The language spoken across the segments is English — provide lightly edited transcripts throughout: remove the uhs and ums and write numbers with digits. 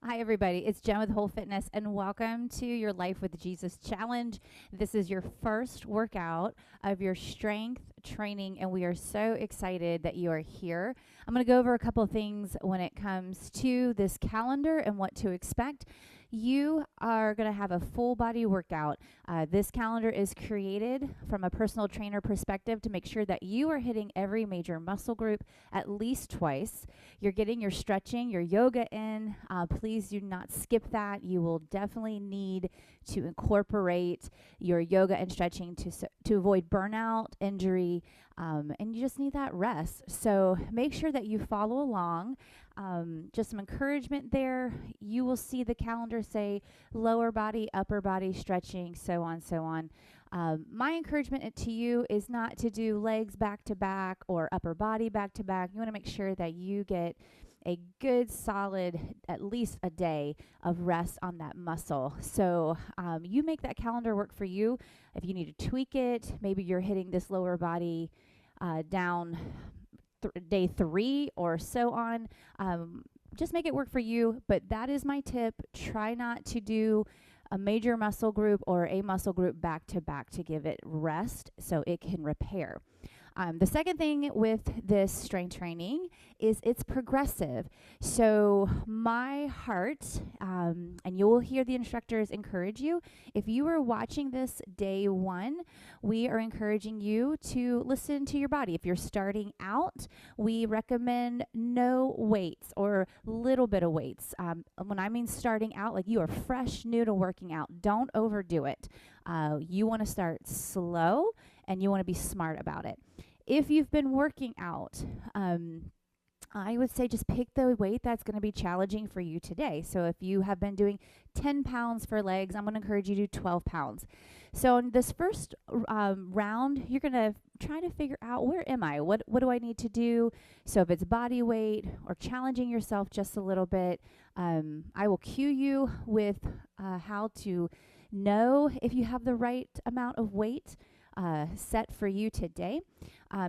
Hi, everybody. It's Jen with Whole Fitness, and welcome to your Life with Jesus challenge. This is your first workout of your strength training, and we are so excited that you are here. I'm going to go over a couple of things when it comes to this calendar and what to expect. You are going to have a full body workout. This calendar is created from a personal trainer perspective to make sure that you are hitting every major muscle group at least twice. You're getting your stretching, your yoga in. Please do not skip that. You will definitely need to incorporate your yoga and stretching to avoid burnout, injury, and you just need that rest. So make sure that you follow along. Just some encouragement there. You will see the calendar say lower body, upper body stretching, so on, so on. My encouragement to you is not to do legs back to back or upper body back to back. You want to make sure that you get a good solid, at least a day of rest on that muscle. So you make that calendar work for you. If you need to tweak it, maybe you're hitting this lower body down day 3 or so on. Just make it work for you. But that is my tip. Try not to do a major muscle group or a muscle group back to back to give it rest so it can repair. The second thing with this strength training is it's progressive. So my heart, and you will hear the instructors encourage you. If you are watching this day 1, we are encouraging you to listen to your body. If you're starting out, we recommend no weights or little bit of weights. When I mean starting out, like you are fresh, new to working out, don't overdo it. You want to start slow and you want to be smart about it. If you've been working out, I would say just pick the weight that's going to be challenging for you today. So if you have been doing 10 pounds for legs, I'm going to encourage you to do 12 pounds. So in this first round, you're going to try to figure out, where am I? What do I need to do? So if it's body weight or challenging yourself just a little bit, I will cue you with how to know if you have the right amount of weight set for you today.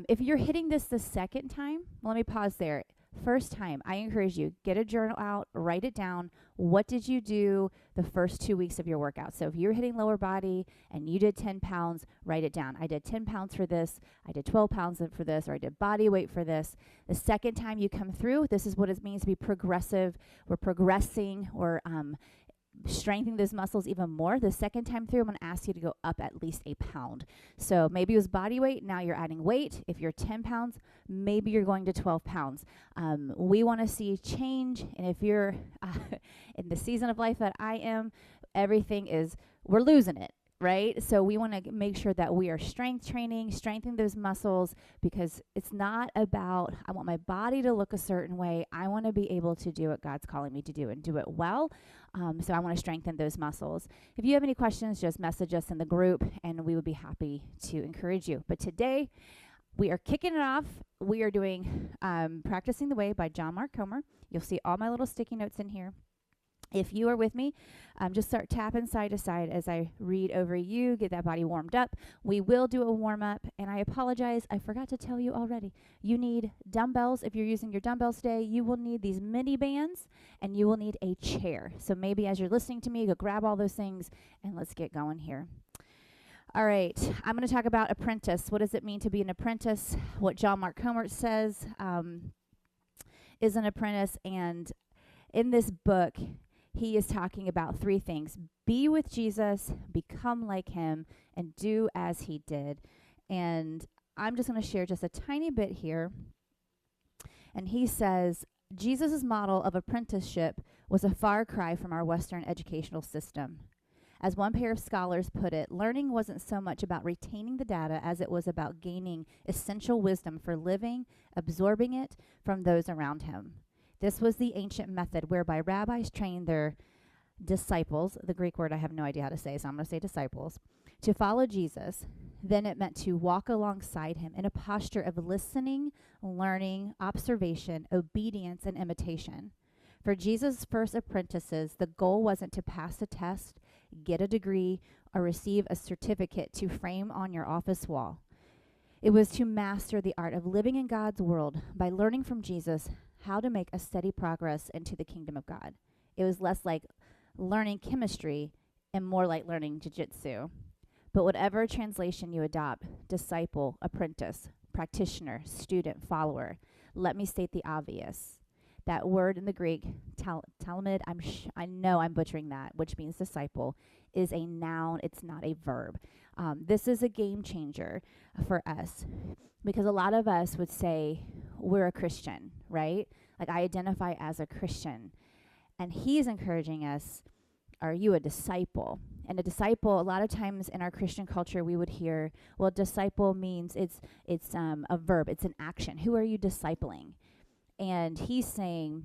If you're hitting this the second time, let me pause there. First time, I encourage you, get a journal out, write it down. What did you do the first 2 weeks of your workout? So if you're hitting lower body and you did 10 pounds, write it down. I did 10 pounds for this, I did 12 pounds for this, or I did body weight for this. The second time you come through, this is what it means to be progressive. We're progressing, or strengthening those muscles even more. The second time through, I'm going to ask you to go up at least a pound. So maybe it was body weight, now you're adding weight. If you're 10 pounds, maybe you're going to 12 pounds. We want to see change, and if you're in the season of life that I am, we're losing it. Right? So we want to make sure that we are strengthening those muscles, because it's not about, I want my body to look a certain way. I want to be able to do what God's calling me to do and do it well. So I want to strengthen those muscles. If you have any questions, just message us in the group and we would be happy to encourage you. But today we are kicking it off. We are doing Practicing the Way by John Mark Comer. You'll see all my little sticky notes in here. If you are with me, just start tapping side to side as I read over you, get that body warmed up. We will do a warm-up, and I apologize, I forgot to tell you already. You need dumbbells. If you're using your dumbbells today, you will need these mini bands, and you will need a chair. So maybe as you're listening to me, go grab all those things, and let's get going here. All right, I'm going to talk about Apprentice. What does it mean to be an apprentice? What John Mark Comer says is an apprentice, and in this book, he is talking about 3 things: be with Jesus, become like him, and do as he did. And I'm just going to share just a tiny bit here. And he says, Jesus' model of apprenticeship was a far cry from our Western educational system. As one pair of scholars put it, learning wasn't so much about retaining the data as it was about gaining essential wisdom for living, absorbing it from those around him. This was the ancient method whereby rabbis trained their disciples, the Greek word I have no idea how to say, so I'm going to say disciples, to follow Jesus. Then it meant to walk alongside him in a posture of listening, learning, observation, obedience, and imitation. For Jesus' first apprentices, the goal wasn't to pass a test, get a degree, or receive a certificate to frame on your office wall. It was to master the art of living in God's world by learning from Jesus how to make a steady progress into the kingdom of God. It was less like learning chemistry and more like learning jiu-jitsu. But whatever translation you adopt, disciple, apprentice, practitioner, student, follower, let me state the obvious. That word in the Greek, talmid, I know I'm butchering that, which means disciple, is a noun. It's not a verb. This is a game changer for us because a lot of us would say we're a Christian, right? Like I identify as a Christian. And he's encouraging us, are you a disciple? And a disciple, a lot of times in our Christian culture, we would hear, well, disciple means it's a verb. It's an action. Who are you discipling? And he's saying,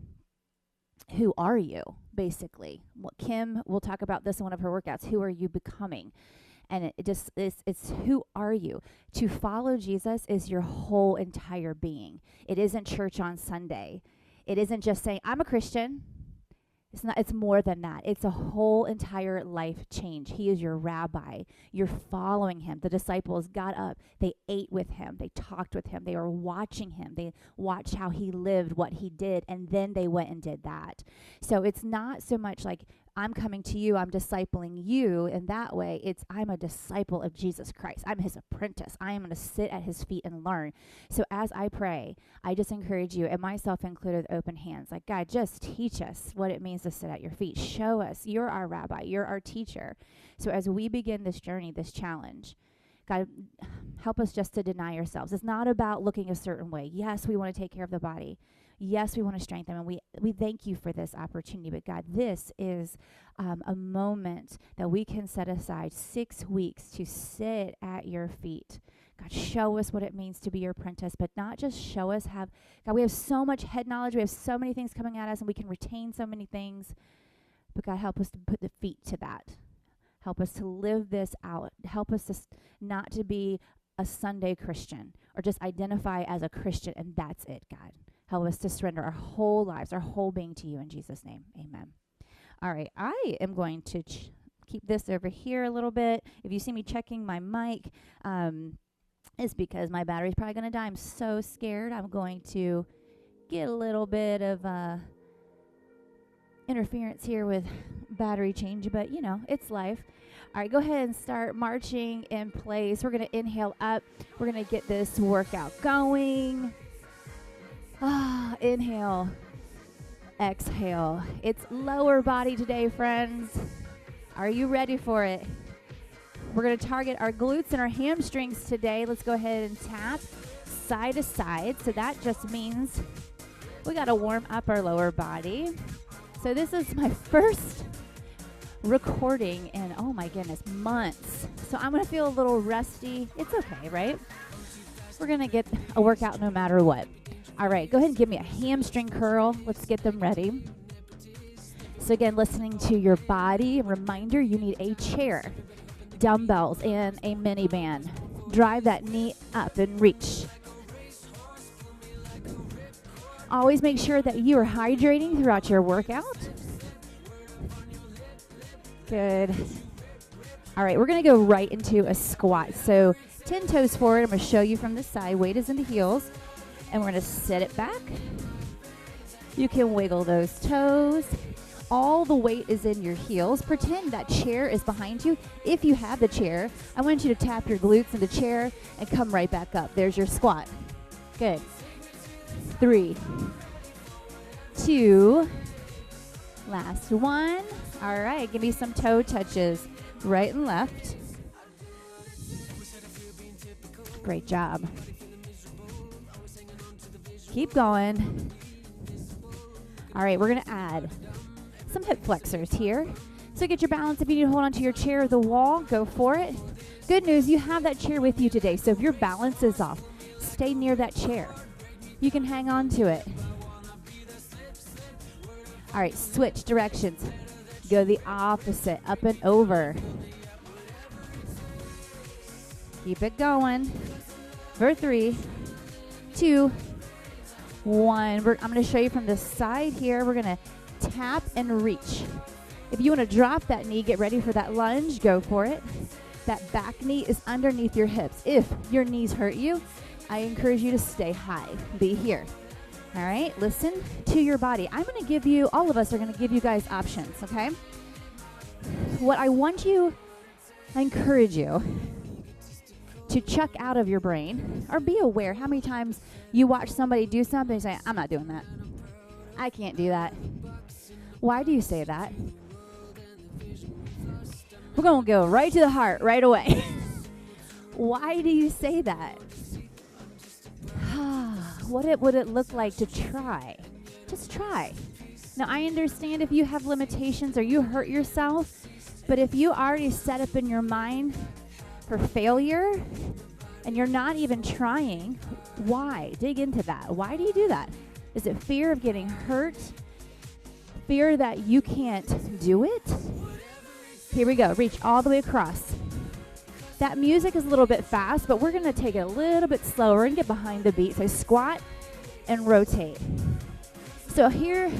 who are you, basically? Kim will talk about this in one of her workouts. Who are you becoming? And it's who are you? To follow Jesus is your whole entire being. It isn't church on Sunday. It isn't just saying, I'm a Christian. It's not. It's more than that. It's a whole entire life change. He is your rabbi. You're following him. The disciples got up. They ate with him. They talked with him. They were watching him. They watched how he lived, what he did, and then they went and did that. So it's not so much like I'm coming to you, I'm discipling you in that way. It's I'm a disciple of Jesus Christ. I'm his apprentice. I am going to sit at his feet and learn. So as I pray, I just encourage you, and myself included, with open hands. Like, God, just teach us what it means to sit at your feet. Show us. You're our rabbi. You're our teacher. So as we begin this journey, this challenge, God, help us just to deny ourselves. It's not about looking a certain way. Yes, we want to take care of the body. Yes, we want to strengthen, and we thank you for this opportunity. But God, this is a moment that we can set aside 6 weeks to sit at your feet. God, show us what it means to be your apprentice, but not just show us. God, we have so much head knowledge. We have so many things coming at us, and we can retain so many things. But God, help us to put the feet to that. Help us to live this out. Help us to not to be a Sunday Christian or just identify as a Christian, and that's it, God. Help us to surrender our whole lives, our whole being to you in Jesus' name. Amen. All right, I am going to keep this over here a little bit. If you see me checking my mic, it's because my battery's probably going to die. I'm so scared. I'm going to get a little bit of interference here with battery change, but, you know, it's life. All right, go ahead and start marching in place. We're going to inhale up. We're going to get this workout going. Inhale, exhale. It's lower body today, friends. Are you ready for it? We're going to target our glutes and our hamstrings today. Let's go ahead and tap side to side. So that just means we got to warm up our lower body. So this is my first recording in, oh my goodness, months. So I'm going to feel a little rusty. It's okay, right? We're going to get a workout no matter what. All right, go ahead and give me a hamstring curl. Let's get them ready. So again, listening to your body. Reminder, you need a chair, dumbbells, and a mini band. Drive that knee up and reach. Always make sure that you are hydrating throughout your workout. Good. All right, we're going to go right into a squat. So 10 toes forward. I'm going to show you from the side. Weight is in the heels. And we're going to sit it back. You can wiggle those toes. All the weight is in your heels. Pretend that chair is behind you. If you have the chair, I want you to tap your glutes in the chair and come right back up. There's your squat. Good. 3, 2, last one. All right, give me some toe touches, right and left. Great job. Keep going. All right, we're going to add some hip flexors here. So get your balance. If you need to hold onto your chair or the wall, go for it. Good news, you have that chair with you today. So if your balance is off, stay near that chair. You can hang on to it. All right, switch directions. Go the opposite, up and over. Keep it going. For 3, 2, 1. I'm going to show you from the side here. We're going to tap and reach. If you want to drop that knee, get ready for that lunge. Go for it. That back knee is underneath your hips. If your knees hurt you, I encourage you to stay high. Be here. All right, listen to your body. I'm going to give you, all of us are going to give you guys options, okay? What I want you, I encourage you to check out of your brain or be aware how many times you watch somebody do something and say, I'm not doing that. I can't do that. Why do you say that? We're going to go right to the heart right away. Why do you say that? What would it look like to try? Just try. Now, I understand if you have limitations or you hurt yourself, but if you already set up in your mind for failure and you're not even trying, why? Dig into that. Why do you do that? Is it fear of getting hurt? Fear that you can't do it? Here we go. Reach all the way across. That music is a little bit fast, but we're going to take it a little bit slower and get behind the beat. So squat and rotate. So here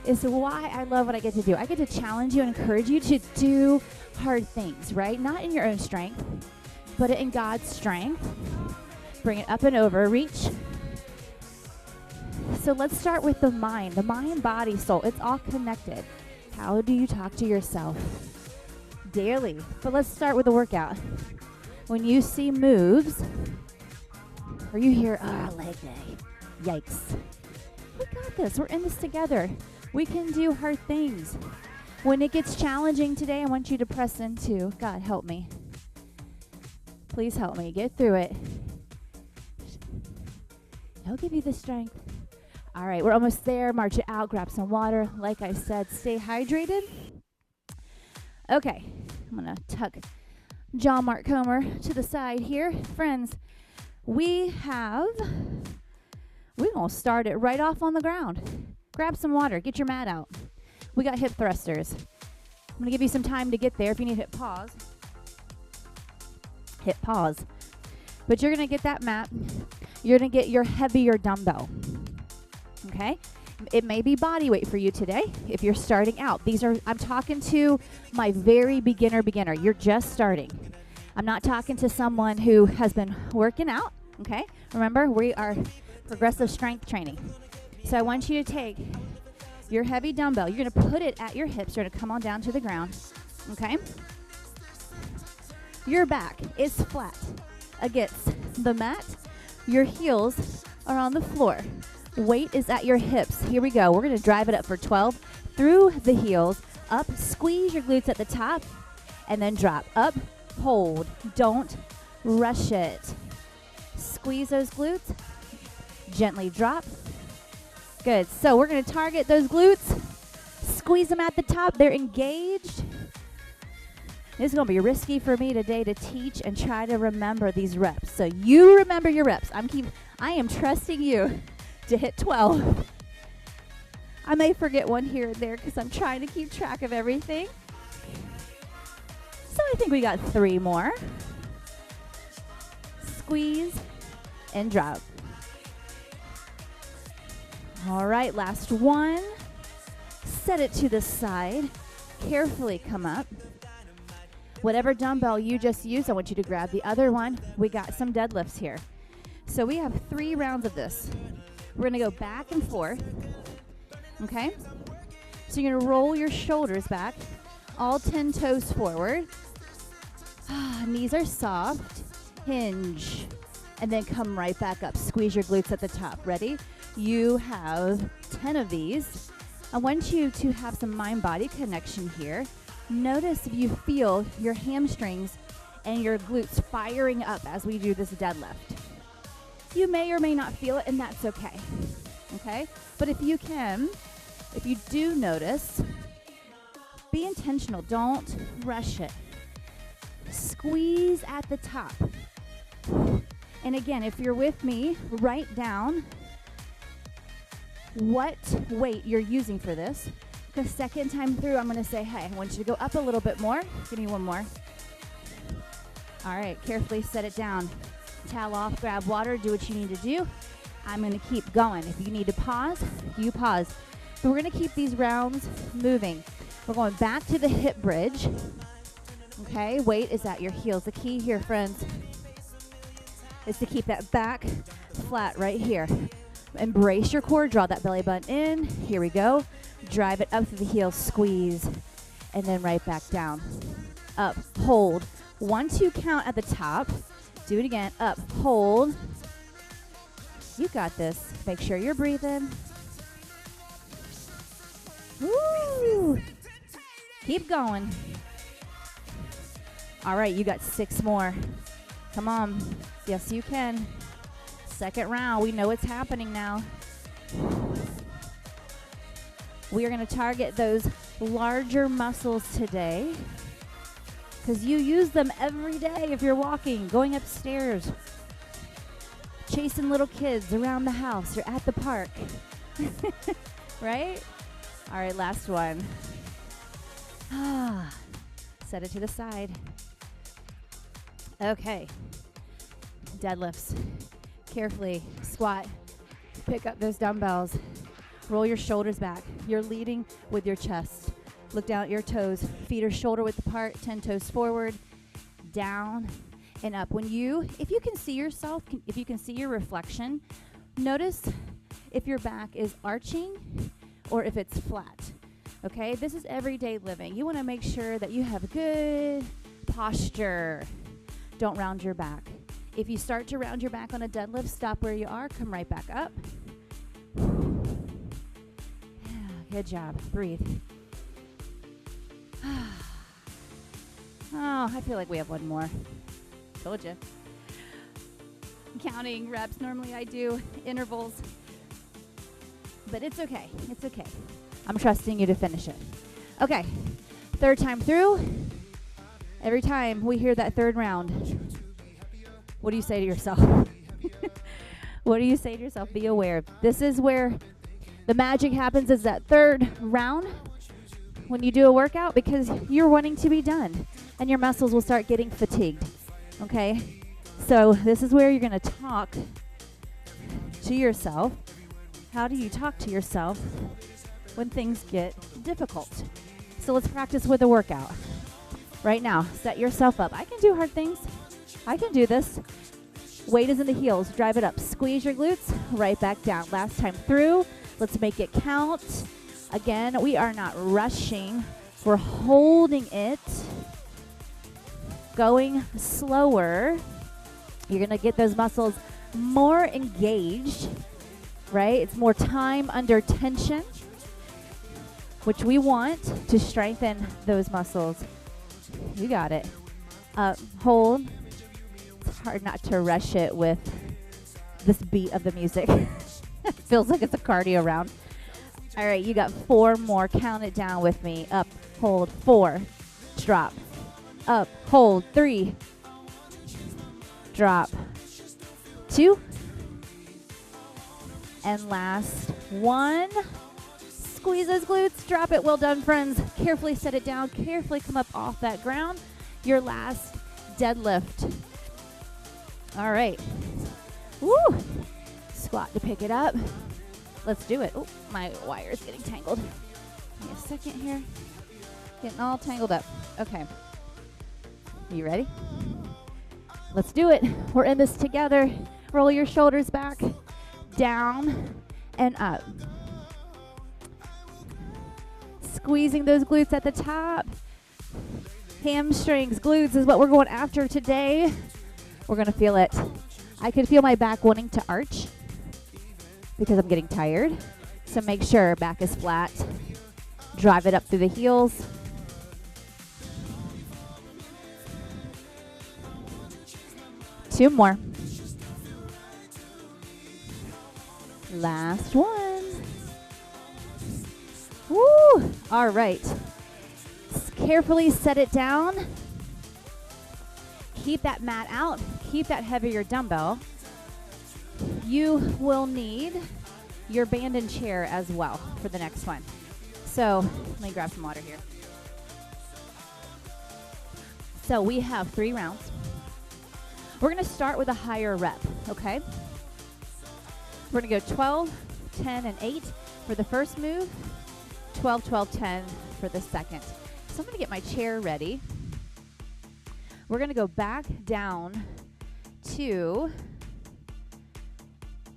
is why I love what I get to do. I get to challenge you and encourage you to do hard things, right? Not in your own strength, but in God's strength. Bring it up and over. Reach. So let's start with the mind, body, soul. It's all connected. How do you talk to yourself? Daily. But let's start with the workout. When you see moves, or you hear, leg day, yikes. We got this. We're in this together. We can do hard things. When it gets challenging today, I want you to press into, God, help me. Please help me. Get through it. He'll give you the strength. All right, we're almost there. March it out. Grab some water. Like I said, stay hydrated. Okay, I'm going to tuck John Mark Comer to the side here. Friends, we're going to start it right off on the ground. Grab some water. Get your mat out. We got hip thrusters. I'm going to give you some time to get there. If you need to hit pause. Hit pause. But you're going to get that mat. You're going to get your heavier dumbbell. Okay? It may be body weight for you today if you're starting out. I'm talking to my very beginner. You're just starting. I'm not talking to someone who has been working out. Okay? Remember, we are progressive strength training. So I want you to take your heavy dumbbell. You're going to put it at your hips. You're going to come on down to the ground. Okay? Your back is flat against the mat. Your heels are on the floor. Weight is at your hips. Here we go. We're going to drive it up for 12 through the heels. Up, squeeze your glutes at the top, and then drop. Up, hold. Don't rush it. Squeeze those glutes. Gently drop. Good. So we're going to target those glutes. Squeeze them at the top. They're engaged. This is going to be risky for me today to teach and try to remember these reps. So you remember your reps. I am trusting you to hit 12. I may forget one here and there because I'm trying to keep track of everything. So I think we got 3 more. Squeeze and drop. All right, last one. Set it to the side. Carefully come up. Whatever dumbbell you just used, I want you to grab the other one. We got some deadlifts here. So we have 3 rounds of this. We're going to go back and forth, okay? So you're going to roll your shoulders back, all 10 toes forward. Knees are soft. Hinge. And then come right back up. Squeeze your glutes at the top. Ready? You have 10 of these. I want you to have some mind-body connection here. Notice if you feel your hamstrings and your glutes firing up as we do this deadlift. You may or may not feel it, and that's okay. Okay? But if you do notice, be intentional. Don't rush it. Squeeze at the top. And again, if you're with me, write down what weight you're using for this. The second time through, I'm going to say, hey, I want you to go up a little bit more. Give me one more. All right, carefully set it down. Towel off, grab water, do what you need to do. I'm going to keep going. If you need to pause, you pause. So we're going to keep these rounds moving. We're going back to the hip bridge. Okay, weight is at your heels. The key here, friends, is to keep that back flat right here. Embrace your core. Draw that belly button in. Here we go. Drive it up through the heels. Squeeze. And then right back down. Up. Hold. 1, 2 count at the top. Do it again. Up. Hold. You got this. Make sure you're breathing. Woo! Keep going. All right, you got 6 more. Come on. Yes, you can. Second round. We know it's happening now. We are going to target those larger muscles today because you use them every day if you're walking, going upstairs, chasing little kids around the house or at the park. Right? All right, last one. Set it to the side. Okay. Deadlifts. Carefully squat. Pick up those dumbbells. Roll your shoulders back. You're leading with your chest. Look down at your toes. Feet are shoulder width apart. 10 toes forward. Down and up. If you can see yourself, if you can see your reflection, notice if your back is arching or if it's flat. Okay, this is everyday living. You want to make sure that you have good posture. Don't round your back. If you start to round your back on a deadlift, stop where you are, come right back up. Good job. Breathe. Oh, I feel like we have one more. Told you. Counting reps. Normally I do intervals. But it's okay. It's okay. I'm trusting you to finish it. Okay. Third time through. Every time we hear that third round, what do you say to yourself? What do you say to yourself? Be aware. This is where the magic happens, is that third round when you do a workout, because you're wanting to be done and your muscles will start getting fatigued. Okay? So this is where you're going to talk to yourself. How do you talk to yourself when things get difficult? So let's practice with a workout. Right now, set yourself up. I can do hard things. I can do this. Weight is in the heels. Drive it up. Squeeze your glutes. Right back down. Last time through. Let's make it count. Again, we are not rushing. We're holding it. Going slower. You're going to get those muscles more engaged, right? It's more time under tension, which we want to strengthen those muscles. You got it. Hold. It's hard not to rush it with this beat of the music. It feels like it's a cardio round. All right, you got 4 more. Count it down with me. Up, hold, 4, drop. Up, hold, 3, drop. 2. And last 1. Squeeze those glutes. Drop it. Well done, friends. Carefully set it down. Carefully come up off that ground. Your last deadlift. All right. Woo! Squat to pick it up. Let's do it. Oh, my wire is getting tangled. Give me a second here. Getting all tangled up. Okay. You ready? Let's do it. We're in this together. Roll your shoulders back, down, and up. Squeezing those glutes at the top. Hamstrings, glutes is what we're going after today. We're going to feel it. I can feel my back wanting to arch because I'm getting tired. So make sure back is flat. Drive it up through the heels. Two more. Last one. Woo! All right. Carefully set it down. Keep that mat out. Keep that heavier dumbbell. You will need your band and chair as well for the next one. So let me grab some water here. So we have 3 rounds. We're going to start with a higher rep, okay? We're going to go 12, 10, and 8 for the first move, 12, 12, 10 for the second. So I'm going to get my chair ready. We're going to go back down to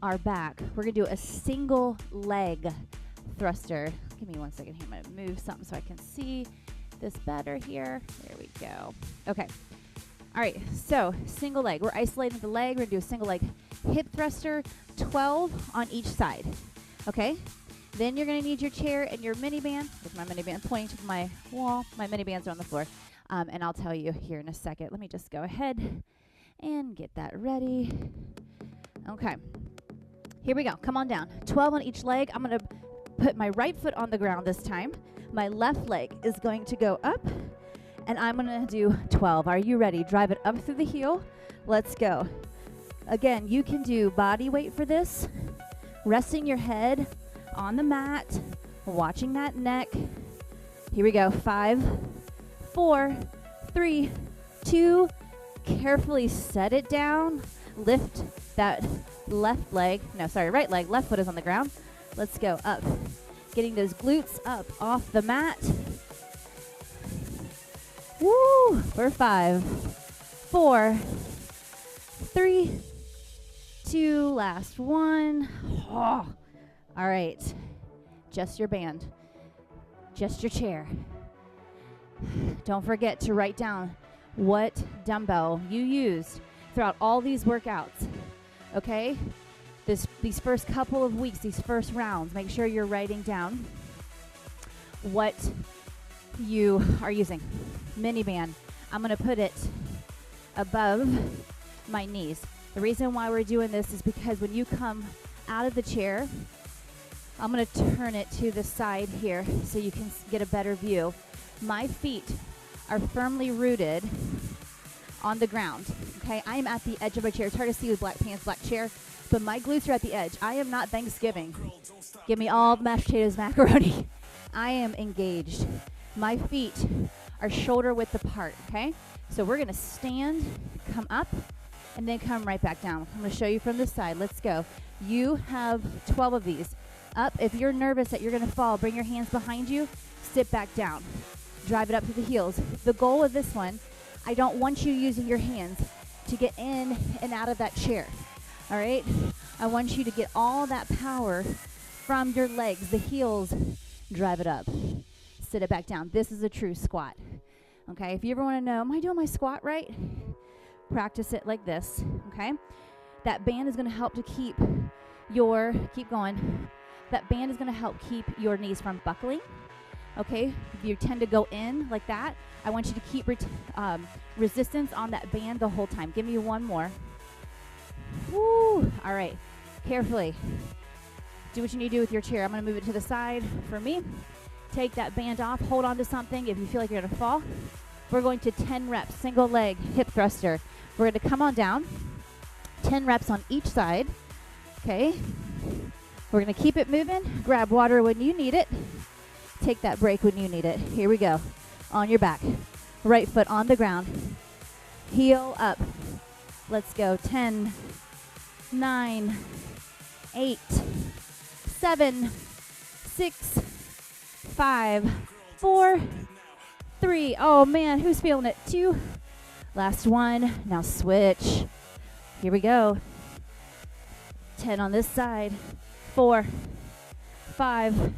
our back. We're going to do a single leg thruster. Give me 1 second here. I'm going to move something so I can see this better here. There we go. Okay. All right. So single leg. We're isolating the leg. We're going to do a single leg hip thruster, 12 on each side. Okay. Then you're going to need your chair and your mini band. With my mini band pointing to my wall. My mini bands are on the floor. And I'll tell you here in a second. Let me just go ahead and get that ready. Okay. Here we go. Come on down. 12 on each leg. I'm going to put my right foot on the ground this time. My left leg is going to go up. And I'm going to do 12. Are you ready? Drive it up through the heel. Let's go. Again, you can do body weight for this. Resting your head on the mat, watching that neck. Here we go. 5, 4, 3, 2. Carefully set it down. Lift that left leg. No, sorry, right leg. Left foot is on the ground. Let's go up. Getting those glutes up off the mat. Woo! For 5, 4, 3, 2. Last one. Oh. All right, just your band, just your chair. Don't forget to write down what dumbbell you used throughout all these workouts, okay? These first couple of weeks, these first rounds, make sure you're writing down what you are using. Mini band, I'm gonna put it above my knees. The reason why we're doing this is because when you come out of the chair, I'm going to turn it to the side here so you can get a better view. My feet are firmly rooted on the ground. Okay, I am at the edge of my chair. It's hard to see with black pants, black chair, but my glutes are at the edge. I am not Thanksgiving. Give me all mashed potatoes, macaroni. I am engaged. My feet are shoulder width apart, okay? So we're going to stand, come up, and then come right back down. I'm going to show you from this side. Let's go. You have 12 of these. Up. If you're nervous that you're going to fall, bring your hands behind you. Sit back down. Drive it up to the heels. The goal of this one, I don't want you using your hands to get in and out of that chair. All right? I want you to get all that power from your legs, the heels. Drive it up. Sit it back down. This is a true squat. Okay? If you ever want to know, am I doing my squat right? Practice it like this. Okay? That band is going to help to keep going. That band is going to help keep your knees from buckling. Okay? If you tend to go in like that, I want you to keep resistance on that band the whole time. Give me one more. Woo! All right. Carefully. Do what you need to do with your chair. I'm going to move it to the side for me. Take that band off. Hold on to something if you feel like you're going to fall. We're going to 10 reps, single leg hip thruster. We're going to come on down. 10 reps on each side. Okay? We're going to keep it moving. Grab water when you need it. Take that break when you need it. Here we go. On your back. Right foot on the ground. Heel up. Let's go. 10, 9, 8, 7, 6, 5, 4, 3. Oh, man. Who's feeling it? 2. Last one. Now switch. Here we go. 10 on this side. 4, 5,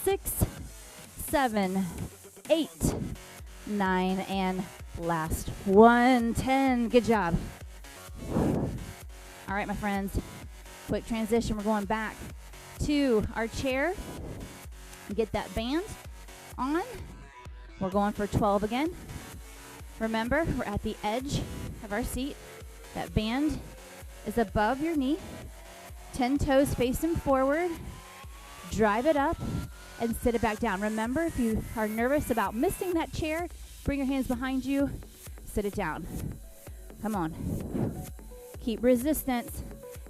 6, 7, 8, 9, and last one. 10. Good job. All right, my friends. Quick transition. We're going back to our chair. Get that band on. We're going for 12 again. Remember, we're at the edge of our seat. That band is above your knee. 10 toes facing forward. Drive it up and sit it back down. Remember, if you are nervous about missing that chair, bring your hands behind you. Sit it down. Come on. Keep resistance.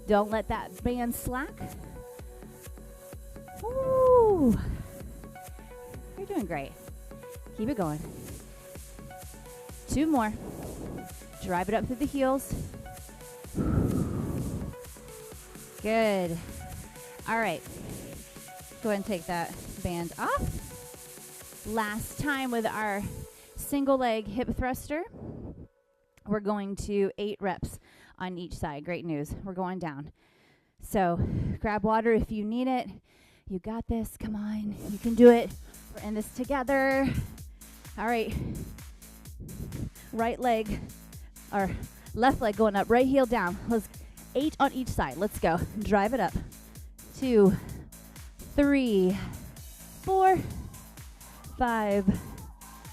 Don't let that band slack. Woo! You're doing great. Keep it going. 2 more. Drive it up through the heels. Good. All right. Go ahead and take that band off. Last time with our single leg hip thruster. We're going to 8 reps on each side. Great news. We're going down. So grab water if you need it. You got this. Come on. You can do it. We're in this together. All right. Right leg, or left leg going up, right heel down. Let's 8 on each side. Let's go. Drive it up. 2, 3, 4, 5,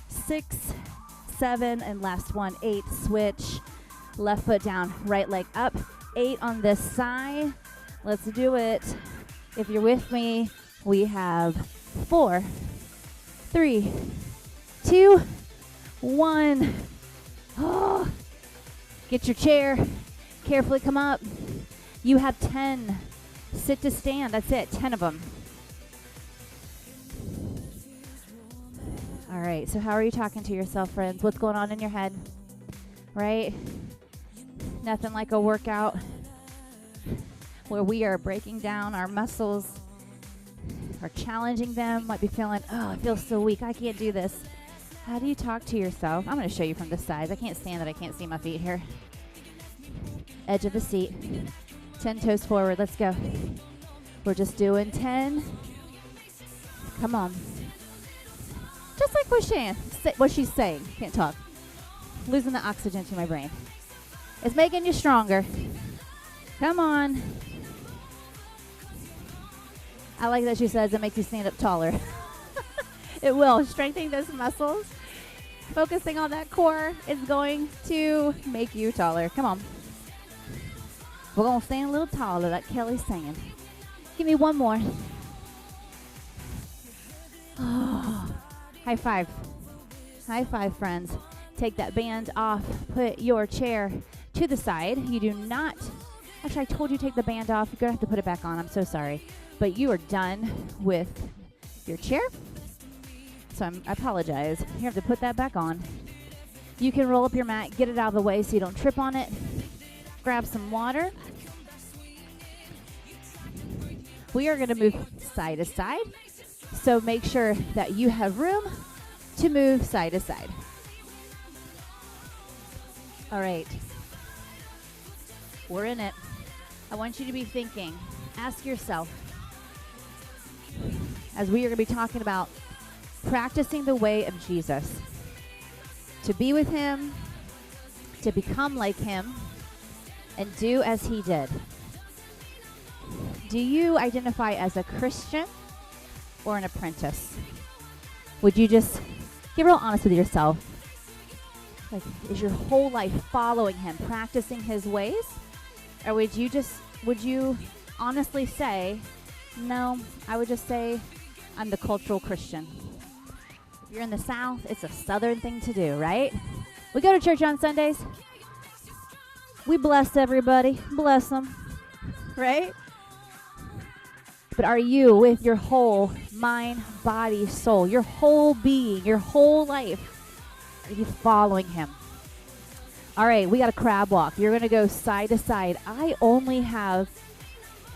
6, 7, and last one, 8. Switch. Left foot down, right leg up. 8 on this side. Let's do it. If you're with me, we have 4, 3, 2, 1. Oh. Get your chair. Carefully come up. You have 10. Sit to stand. That's it. 10 of them. All right. So how are you talking to yourself, friends? What's going on in your head? Right? Nothing like a workout where we are breaking down our muscles or challenging them. Might be feeling, oh, I feel so weak. I can't do this. How do you talk to yourself? I'm going to show you from this side. I can't stand that. I can't see my feet here. Edge of the seat. 10 toes forward. Let's go. We're just doing 10. Come on. Just like what she's saying. Can't talk. Losing the oxygen to my brain. It's making you stronger. Come on. I like that she says it makes you stand up taller. It will. Strengthening those muscles. Focusing on that core is going to make you taller. Come on. We're going to stand a little taller like Kelly's saying. Give me one more. Oh. High five. High five, friends. Take that band off. Put your chair to the side. You do not. Actually, I told you to take the band off. You're going to have to put it back on. I'm so sorry. But you are done with your chair. So I apologize. You have to put that back on. You can roll up your mat, get it out of the way so you don't trip on it. Grab some water. We are going to move side to side. So make sure that you have room to move side to side. All right. We're in it. I want you to be thinking. Ask yourself, as we are going to be talking about practicing the way of Jesus, to be with him, to become like him, and do as he did. Do you identify as a Christian or an apprentice? Would you just get real honest with yourself? Like, is your whole life following him, practicing his ways? Or would you honestly say, no, I would just say I'm the cultural Christian. If you're in the South, it's a Southern thing to do, right? We go to church on Sundays. We bless everybody. Bless them. Right? But are you, with your whole mind, body, soul, your whole being, your whole life, are you following him? All right, we got a crab walk. You're going to go side to side. I only have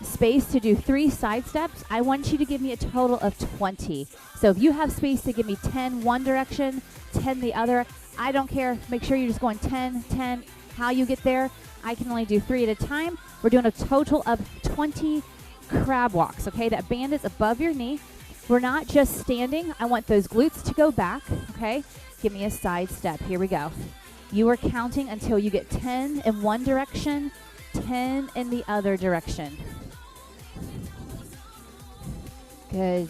space to do 3 side steps. I want you to give me a total of 20. So if you have space to give me 10 one direction, 10 the other, I don't care. Make sure you're just going 10, 10. How you get there, I can only do 3 at a time. We're doing a total of 20 crab walks, okay? That band is above your knee. We're not just standing. I want those glutes to go back, okay? Give me a side step. Here we go. You are counting until you get 10 in one direction, 10 in the other direction. Good.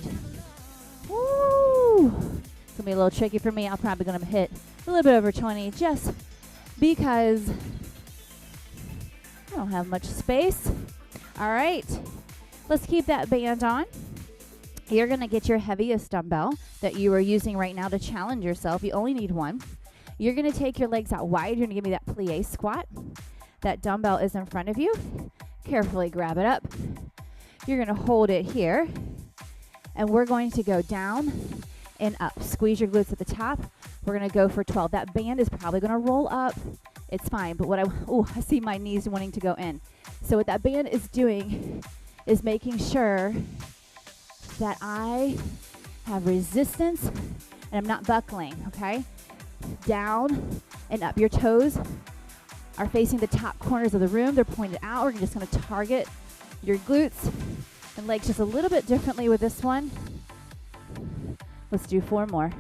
Woo! It's going to be a little tricky for me. I'm probably going to hit a little bit over 20 just because I don't have much space. All right. Let's keep that band on. You're going to get your heaviest dumbbell that you are using right now to challenge yourself. You only need one. You're going to take your legs out wide. You're going to give me that plie squat. That dumbbell is in front of you. Carefully grab it up. You're going to hold it here. And we're going to go down and up. Squeeze your glutes at the top. We're going to go for 12. That band is probably going to roll up. It's fine. But I see my knees wanting to go in. So what that band is doing is making sure that I have resistance and I'm not buckling, okay? Down and up. Your toes are facing the top corners of the room. They're pointed out. We're just going to target your glutes and legs just a little bit differently with this one. Let's do 4 more.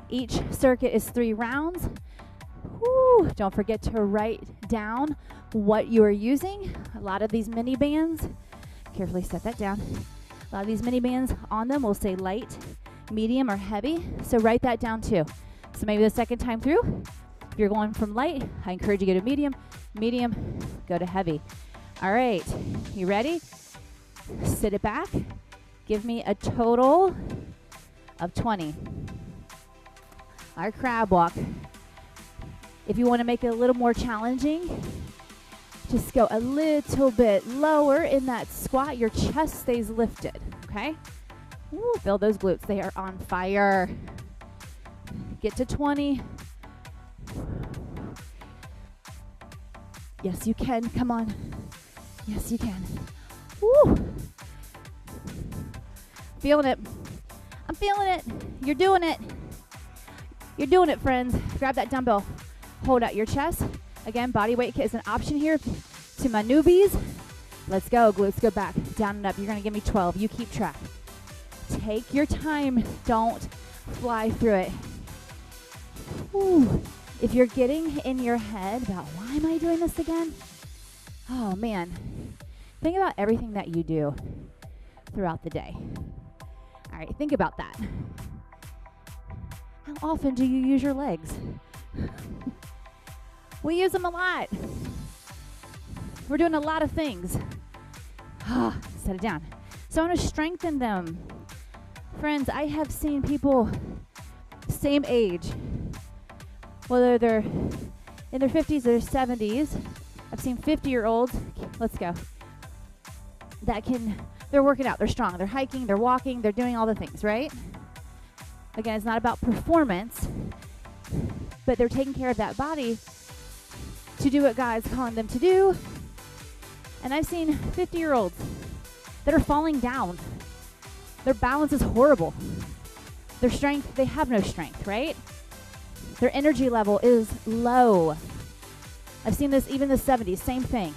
Each circuit is 3 rounds. Woo. Don't forget to write down what you are using. A lot of these mini bands, carefully set that down. A lot of these mini bands on them will say light, medium, or heavy. So write that down too. So maybe the second time through, if you're going from light, I encourage you to go to medium, medium, go to heavy. All right, you ready? Sit it back. Give me a total of 20. Our crab walk. If you want to make it a little more challenging, just go a little bit lower in that squat. Your chest stays lifted, okay? Ooh, feel those glutes. They are on fire. Get to 20. Yes, you can. Come on. Yes, you can. Woo. Feeling it. I'm feeling it. You're doing it. You're doing it, friends. Grab that dumbbell. Hold out your chest. Again, body weight is an option here to my newbies. Let's go. Glutes go back, down and up. You're going to give me 12. You keep track. Take your time. Don't fly through it. Whew. If you're getting in your head about why am I doing this again? Oh, man. Think about everything that you do throughout the day. All right, think about that. How often do you use your legs? We use them a lot. We're doing a lot of things. Set it down. So I want to strengthen them. Friends, I have seen people same age, whether they're in their 50s or 70s. I've seen 50-year-olds, let's go, they're working out, they're strong, they're hiking, they're walking, they're doing all the things, right? Again, it's not about performance, but they're taking care of that body to do what God's calling them to do. And I've seen 50-year-olds that are falling down. Their balance is horrible. Their strength, they have no strength, right? Their energy level is low. I've seen this even in the 70s, same thing.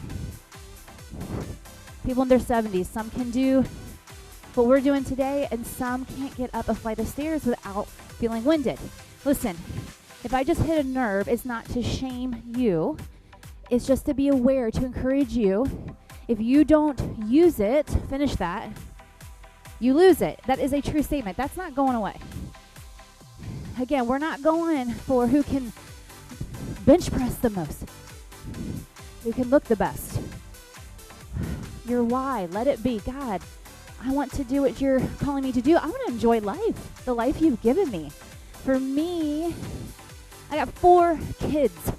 People in their 70s, some can do what we're doing today, and some can't get up a flight of stairs without feeling winded. Listen, if I just hit a nerve, it's not to shame you. It's just to be aware, to encourage you. If you don't use it, finish that, you lose it. That is a true statement. That's not going away. Again, we're not going for who can bench press the most, who can look the best. Your why, let it be. God, I want to do what you're calling me to do. I want to enjoy life, the life you've given me. For me, I got 4 kids.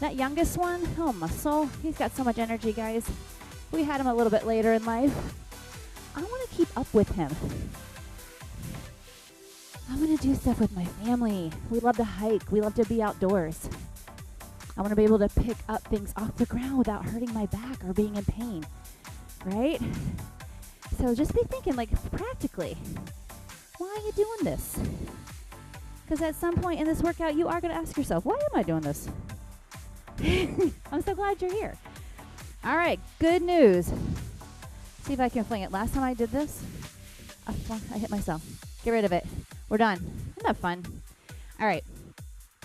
That youngest one, oh my soul, he's got so much energy, guys. We had him a little bit later in life. I want to keep up with him. I want to do stuff with my family. We love to hike. We love to be outdoors. I want to be able to pick up things off the ground without hurting my back or being in pain, right? So just be thinking, like, practically, why are you doing this? Because at some point in this workout, you are going to ask yourself, why am I doing this? I'm so glad you're here. All right, good news. See if I can fling it. Last time I did this, I hit myself. Get rid of it. We're done. Isn't that fun? All right,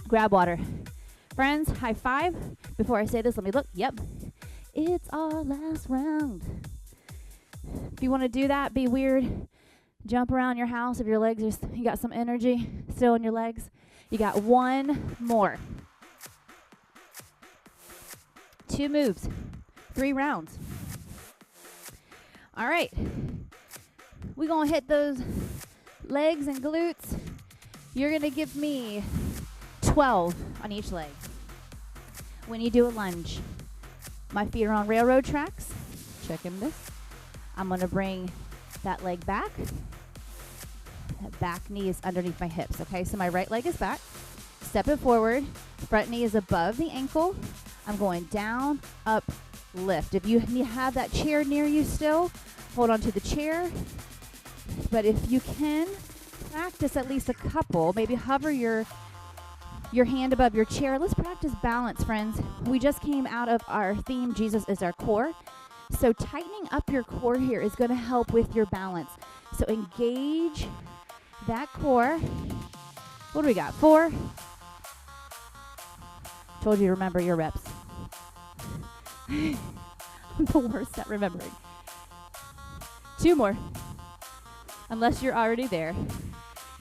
grab water. Friends, high five. Before I say this, let me look. Yep. It's our last round. If you want to do that, be weird. Jump around your house if your legs are, you got some energy still in your legs. You got 1 more. 2 moves. 3 rounds. All right. We're going to hit those legs and glutes. You're going to give me 12 on each leg. When you do a lunge, my feet are on railroad tracks. Checking this. I'm going to bring that leg back. That back knee is underneath my hips. Okay, so my right leg is back. Step it forward. Front knee is above the ankle. I'm going down, up, lift. If you have that chair near you still, hold on to the chair. But if you can, practice at least a couple. Maybe hover your your hand above your chair. Let's practice balance, friends. We just came out of our theme, Jesus is our core. So tightening up your core here is going to help with your balance. So engage that core. What do we got? 4. Told you to remember your reps. I'm the worst at remembering. 2 more. Unless you're already there.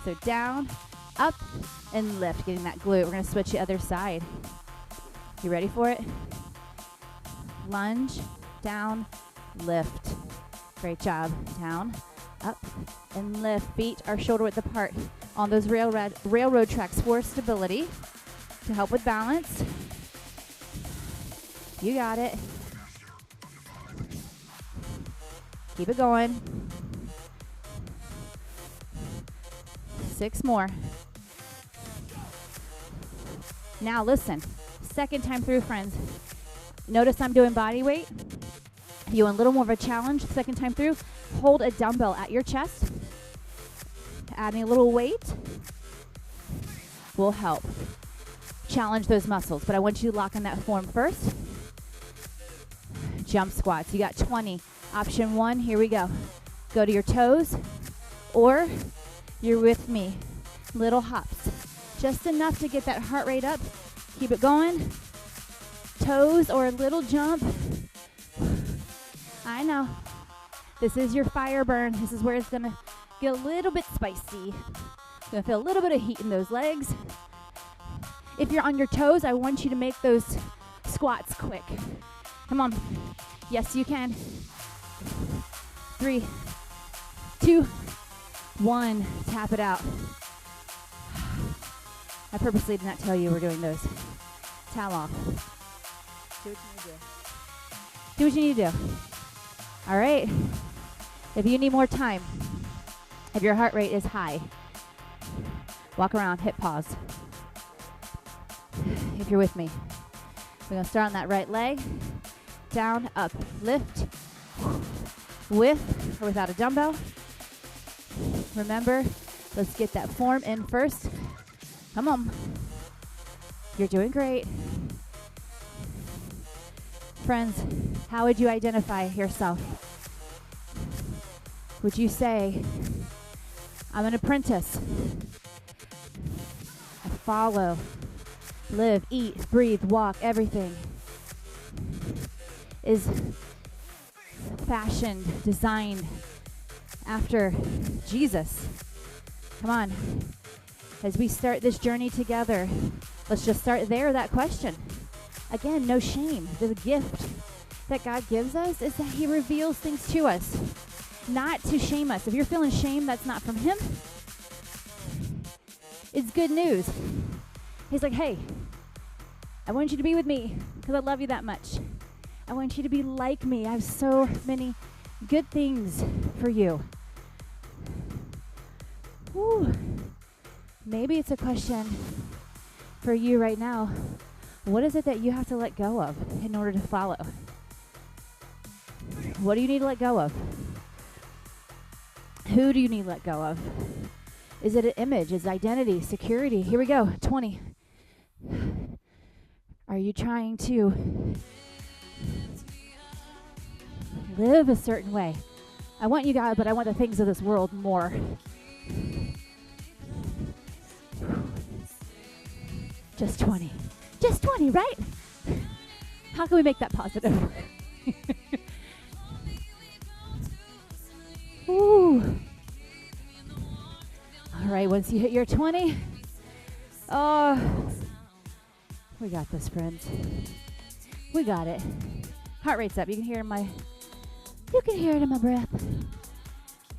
So down, up, and lift. Getting that glute. We're going to switch the other side. You ready for it? Lunge, down, lift. Great job. Down, up, and lift. Feet are shoulder width apart on those railroad tracks for stability to help with balance. You got it. Keep it going. 6 more. Now listen, second time through, friends. Notice I'm doing body weight. If you want a little more of a challenge, second time through, hold a dumbbell at your chest. Adding a little weight will help challenge those muscles. But I want you to lock in that form first. Jump squats. You got 20. Option 1, here we go. Go to your toes, or you're with me. Little hops. Just enough to get that heart rate up. Keep it going. Toes or a little jump. I know. This is your fire burn. This is where it's going to get a little bit spicy. Going to feel a little bit of heat in those legs. If you're on your toes, I want you to make those squats quick. Come on. Yes, you can. 3, 2, 1. Tap it out. I purposely did not tell you we're doing those. Towel off. Do what you need to do. Do what you need to do. All right. If you need more time, if your heart rate is high, walk around, hip pause. If you're with me. We're going to start on that right leg. Down, up, lift. With or without a dumbbell. Remember, let's get that form in first. Come on. You're doing great. Friends, how would you identify yourself? Would you say, I'm an apprentice. I follow, live, eat, breathe, walk, everything is fashioned, designed after Jesus. Come on. As we start this journey together, let's just start there, that question. Again, no shame. The gift that God gives us is that he reveals things to us, not to shame us. If you're feeling shame, that's not from him. It's good news. He's like, hey, I want you to be with me because I love you that much. I want you to be like me. I have so many good things for you. Whew. Maybe it's a question for you right now. What is it that you have to let go of in order to follow? What do you need to let go of? Who do you need to let go of? Is it an image? Is it identity? Security? Here we go. 20. Are you trying to live a certain way? I want you, God, but I want the things of this world more. Just 20. Just 20, right? How can we make that positive? Ooh. All right, once you hit your 20, oh, we got this, friends. We got it. Heart rate's up. You can hear it in my breath.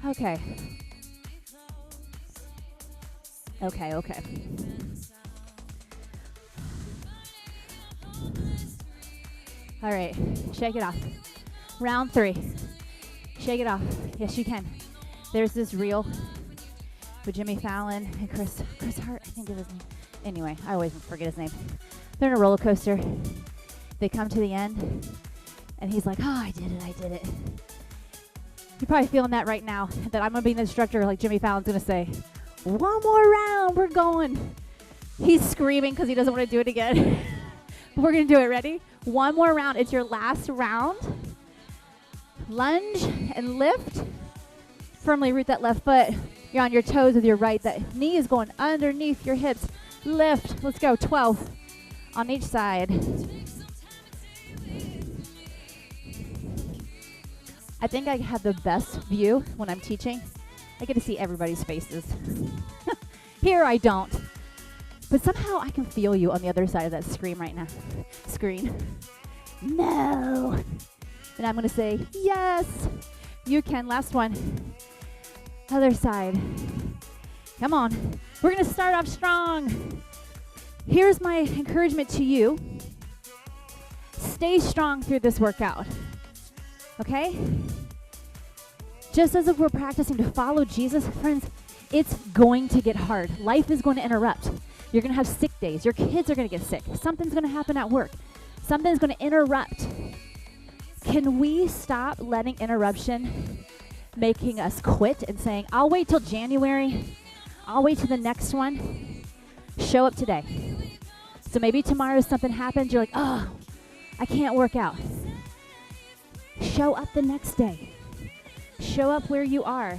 Okay. Okay. All right, shake it off. Round 3. Shake it off. Yes, you can. There's this reel with Jimmy Fallon and Chris Hart, I think is his name. Anyway, I always forget his name. They're in a roller coaster. They come to the end, and he's like, oh, I did it. You're probably feeling that right now, that I'm going to be an instructor like Jimmy Fallon's going to say, one more round, we're going. He's screaming because he doesn't want to do it again. We're going to do it. Ready? One more round. It's your last round. Lunge and lift. Firmly root that left foot. You're on your toes with your right. That knee is going underneath your hips. Lift. Let's go. 12 on each side. I think I have the best view when I'm teaching. I get to see everybody's faces. Here I don't. But somehow I can feel you on the other side of that screen right now. Screen. No. And I'm going to say, yes, you can. Last one. Other side. Come on. We're going to start off strong. Here's my encouragement to you. Stay strong through this workout. Okay? Just as if we're practicing to follow Jesus, friends, it's going to get hard. Life is going to interrupt. You're going to have sick days. Your kids are going to get sick. Something's going to happen at work. Something's going to interrupt. Can we stop letting interruption making us quit and saying, I'll wait till January. I'll wait till the next one. Show up today. So maybe tomorrow something happens. You're like, oh, I can't work out. Show up the next day. Show up where you are.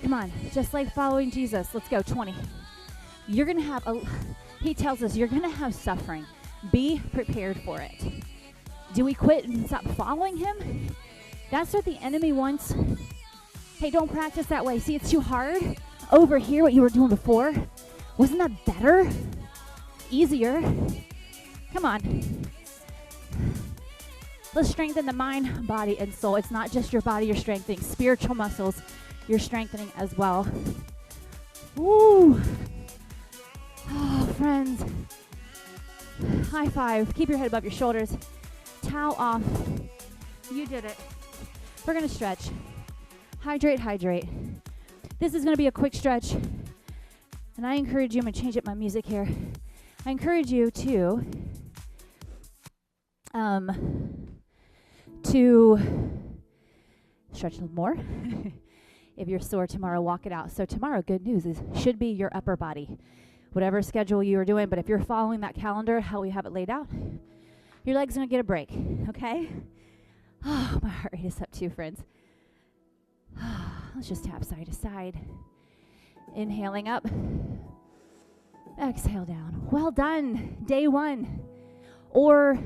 Come on, just like following Jesus. Let's go, 20. You're going to have, he tells us, you're going to have suffering. Be prepared for it. Do we quit and stop following him? That's what the enemy wants. Hey, don't practice that way. See, it's too hard. Over here, what you were doing before, wasn't that better? Easier? Come on. Let's strengthen the mind, body, and soul. It's not just your body you're strengthening. Spiritual muscles you're strengthening as well. Woo! Oh, friends. High five. Keep your head above your shoulders. Towel off. You did it. We're going to stretch. Hydrate, hydrate. This is going to be a quick stretch. And I encourage you, I'm going to change up my music here. I encourage you to stretch a little more. If you're sore tomorrow, walk it out. So tomorrow, good news is should be your upper body. Whatever schedule you are doing, but if you're following that calendar, how we have it laid out, your leg's going to get a break, okay? Oh, my heart rate is up too, friends. Let's just tap side to side. Inhaling up. Exhale down. Well done, day one. Or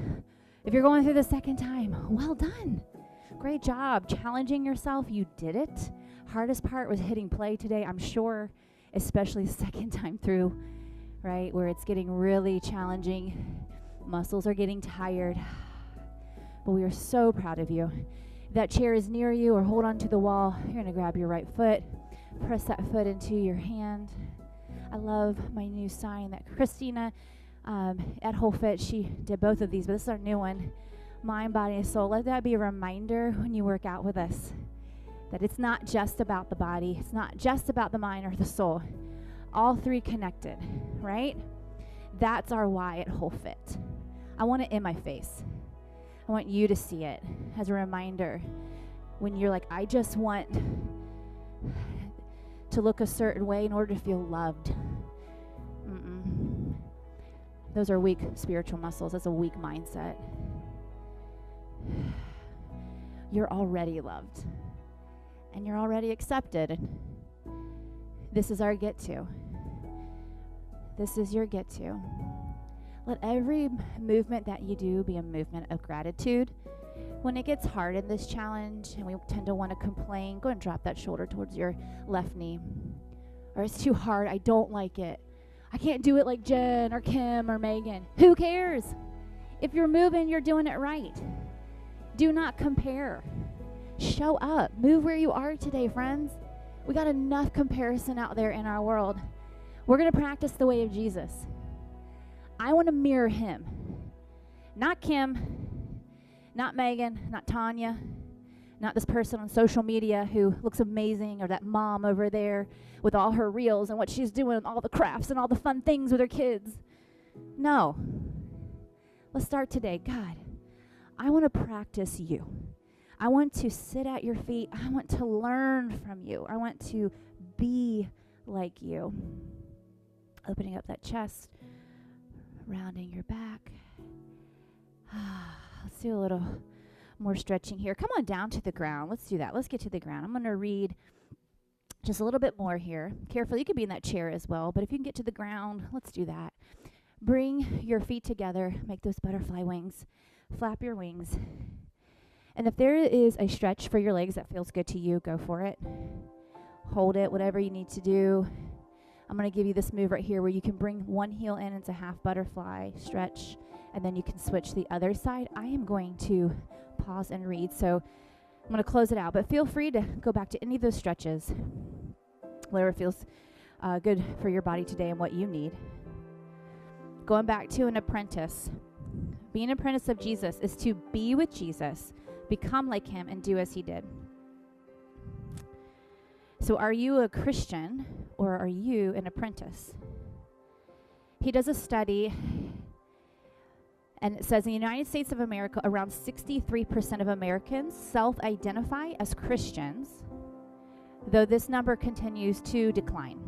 if you're going through the second time, well done. Great job challenging yourself. You did it. Hardest part was hitting play today, I'm sure, especially the second time through, right, where it's getting really challenging. Muscles are getting tired. But we are so proud of you. If that chair is near you or hold on to the wall, you're going to grab your right foot, press that foot into your hand. I love my new sign that Christina at Whole Fit, she did both of these, but this is our new one. Mind, body, and soul. Let that be a reminder when you work out with us that it's not just about the body. It's not just about the mind or the soul. All three connected, right? That's our why at Whole Fit. I want it in my face. I want you to see it as a reminder when you're like, I just want to look a certain way in order to feel loved. Those are weak spiritual muscles. That's a weak mindset. You're already loved. And you're already accepted. This is our get to. This is your get to. Let every movement that you do be a movement of gratitude. When it gets hard in this challenge and we tend to want to complain, go and drop that shoulder towards your left knee. Or it's too hard, I don't like it. I can't do it like Jen or Kim or Megan. Who cares? If you're moving, you're doing it right. Do not compare. Show up. Move where you are today, friends. We got enough comparison out there in our world. We're going to practice the way of Jesus. I want to mirror him. Not Kim, not Megan, not Tanya, not this person on social media who looks amazing, or that mom over there with all her reels and what she's doing, all the crafts and all the fun things with her kids. No. Let's start today. God, I want to practice you. I want to sit at your feet. I want to learn from you. I want to be like you. Opening up that chest, rounding your back. Let's do a little more stretching here. Come on down to the ground. Let's do that. Let's get to the ground. I'm going to read just a little bit more here. Carefully, you can be in that chair as well, but if you can get to the ground, let's do that. Bring your feet together. Make those butterfly wings. Flap your wings. And if there is a stretch for your legs that feels good to you, go for it. Hold it, whatever you need to do. I'm going to give you this move right here where you can bring one heel in into half butterfly, stretch, and then you can switch the other side. I am going to pause and read, so I'm going to close it out, but feel free to go back to any of those stretches, whatever feels good for your body today and what you need. Going back to an apprentice. Being an apprentice of Jesus is to be with Jesus, become like him, and do as he did. So are you a Christian or are you an apprentice? He does a study, and it says in the United States of America, around 63% of Americans self-identify as Christians, though this number continues to decline.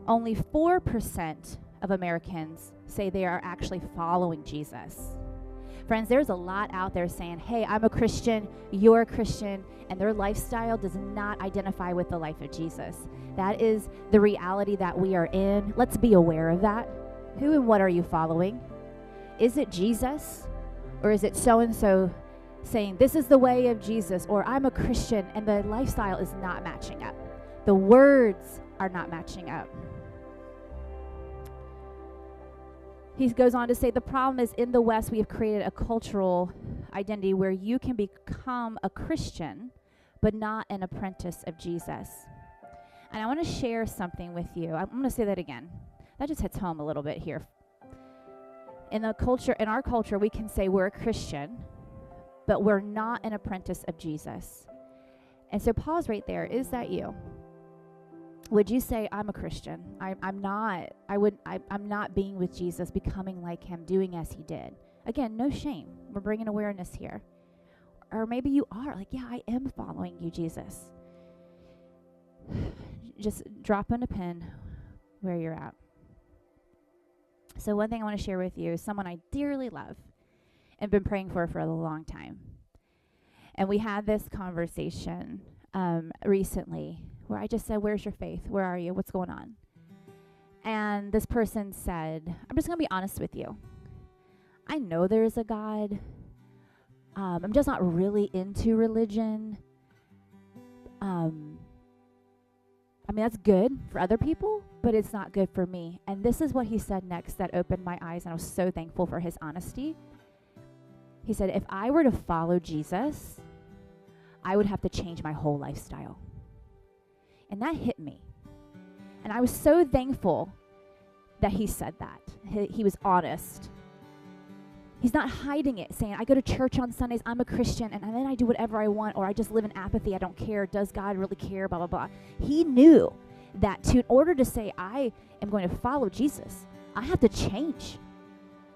Only 4% of Americans say they are actually following Jesus. Friends, there's a lot out there saying, hey, I'm a Christian, you're a Christian, and their lifestyle does not identify with the life of Jesus. That is the reality that we are in. Let's be aware of that. Who and what are you following? Is it Jesus? Or is it so-and-so saying, this is the way of Jesus, or I'm a Christian, and the lifestyle is not matching up. The words are not matching up. He goes on to say, the problem is in the West, we have created a cultural identity where you can become a Christian, but not an apprentice of Jesus. And I want to share something with you. I'm going to say that again. That just hits home a little bit here. In our culture, we can say we're a Christian, but we're not an apprentice of Jesus. And so pause right there. Is that you? Would you say, I'm a Christian? I'm not being with Jesus, becoming like him, doing as he did. Again, no shame. We're bringing awareness here. Or maybe you are like, yeah, I am following you, Jesus. Just drop in a pin where you're at. So one thing I want to share with you is someone I dearly love and been praying for a long time. And we had this conversation recently where I just said, where's your faith? Where are you? What's going on? And this person said, I'm just going to be honest with you. I know there's a God. I'm just not really into religion. I mean, that's good for other people, but it's not good for me. And this is what he said next that opened my eyes, and I was so thankful for his honesty. He said, if I were to follow Jesus, I would have to change my whole lifestyle. And that hit me. And I was so thankful that he said that. He was honest. He's not hiding it, saying, I go to church on Sundays, I'm a Christian, and then I do whatever I want, or I just live in apathy, I don't care, does God really care, blah, blah, blah. He knew that in order to say, I am going to follow Jesus, I have to change.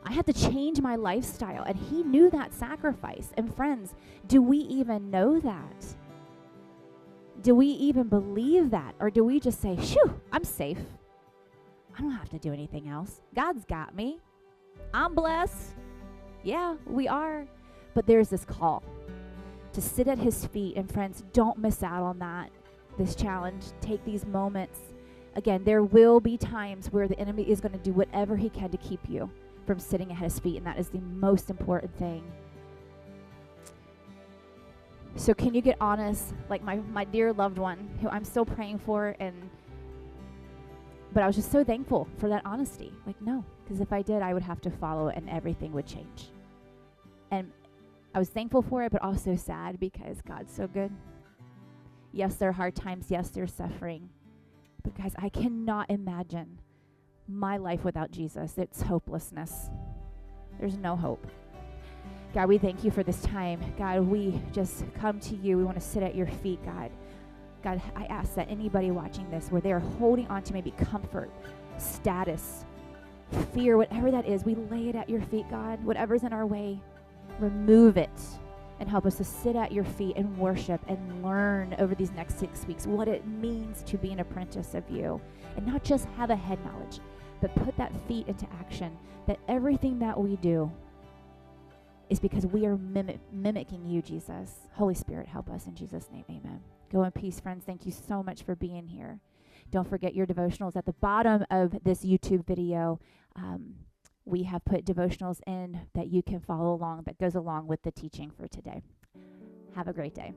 I have to change my lifestyle. And he knew that sacrifice. And friends, do we even know that? Do we even believe that? Or do we just say, shoo, I'm safe. I don't have to do anything else. God's got me. I'm blessed. Yeah, we are. But there's this call to sit at his feet. And friends, don't miss out on that, this challenge. Take these moments. Again, there will be times where the enemy is going to do whatever he can to keep you from sitting at his feet. And that is the most important thing. So can you get honest, like my dear loved one, who I'm still praying for, but I was just so thankful for that honesty. Like, no, because if I did, I would have to follow it and everything would change. And I was thankful for it, but also sad because God's so good. Yes, there are hard times. Yes, there's suffering. But guys, I cannot imagine my life without Jesus. It's hopelessness. There's no hope. God, we thank you for this time. God, we just come to you. We want to sit at your feet, God. God, I ask that anybody watching this, where they are holding on to maybe comfort, status, fear, whatever that is, we lay it at your feet, God. Whatever's in our way, remove it and help us to sit at your feet and worship and learn over these next 6 weeks what it means to be an apprentice of you, and not just have a head knowledge, but put that feet into action, that everything that we do is because we are mimicking you, Jesus. Holy Spirit, help us in Jesus' name, amen. Go in peace, friends. Thank you so much for being here. Don't forget your devotionals at the bottom of this YouTube video. We have put devotionals in that you can follow along, that goes along with the teaching for today. Have a great day.